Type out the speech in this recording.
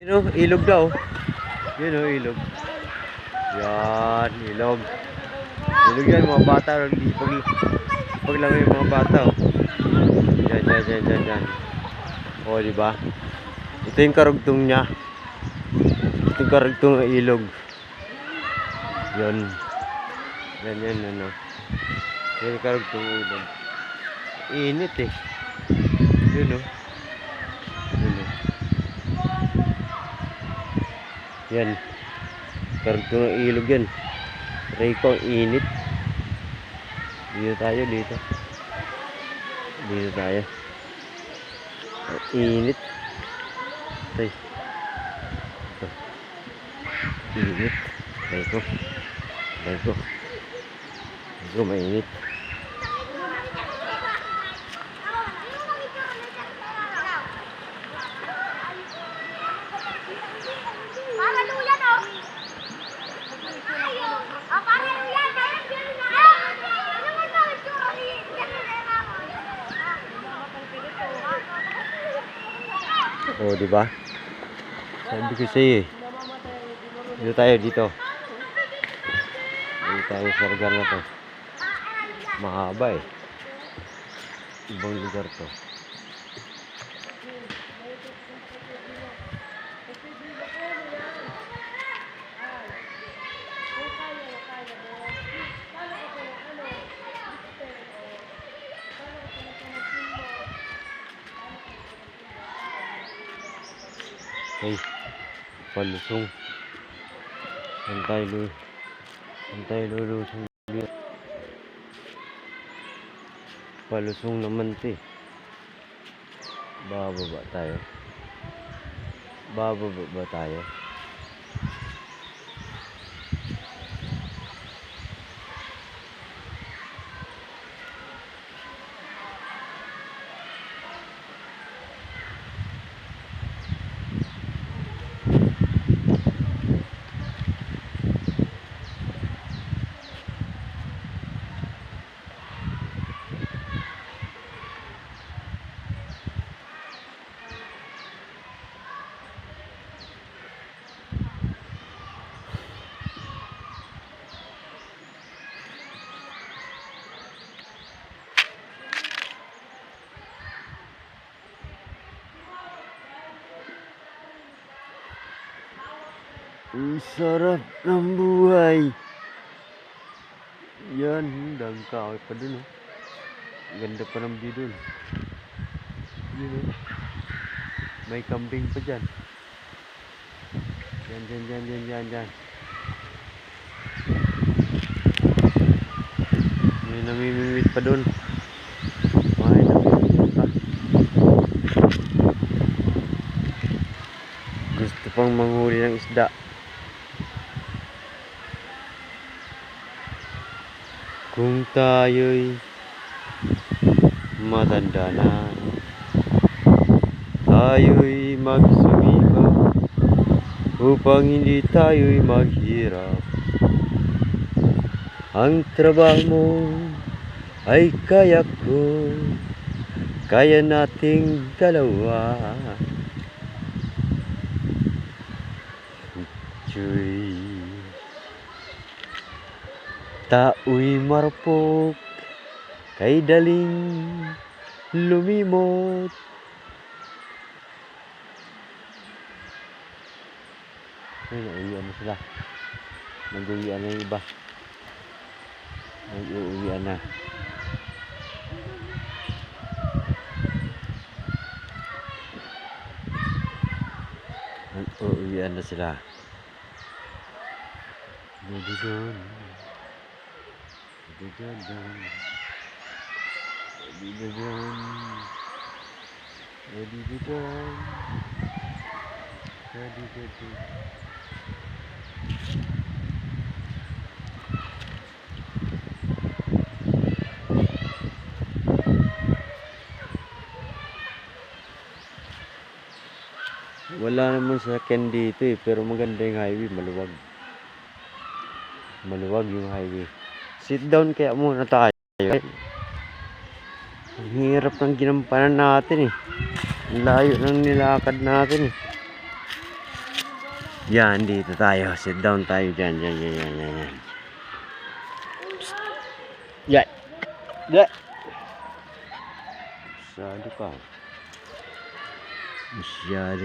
Ilog daw. Yun o, ilog. Yan, ilog. Ilog yan, mga bata. Pag lang yung mga bata. Yan. O, diba? Ito yung karugtong niya. Ito yung karugtong ng ilog. Yan. Yan, ano. Yan yung karugtong ng ilog. Init eh. Yun o. Yan. Karugtong ng ilog yan. Reko, ang init. Dito tayo. Dito tayo. Ang init. Ay. Ito. Init. Reko, mainit. Oh, di ba? Sabi ko sa'yo eh. Dito tayo. Dito tayo sa lugar na to. Mahaba eh. Ibang lugar to. Okay, palusong. Antay lulusong. Palusong naman ito eh. Bababa tayo. Ang sarap ng buhay. Yan, dagang kahoy pa dun oh. Ganda pa ng view dun. Yun oh. May kambing pa dyan. Yan. May namimimit pa dun. May namimimit pa. Gusto pang manghuli ng isda. Kung tayo'y matanda na, tayo'y magsumikap upang hindi tayo'y maghirap. Ang trabaho mo ay kaya ko, kaya nating dalawa. Chuy. Tao'y marupok, kay daling lumimot. Ay, nauwian na sila. Nag-uwian na yung iba. Nag-uwian na. Nag-uwian na sila. Dududun. Wala naman sasakyan dito eh, pero maganda yung highway, maluwag yung highway. Sit down kaya muna tayo. Ang hirap ng ginampanan natin eh. Ang layo ng nilakad natin eh. Yan, dito tayo. Sit down tayo dyan. Yan. Psst. Yan. Yan. Masyado ka. Masyado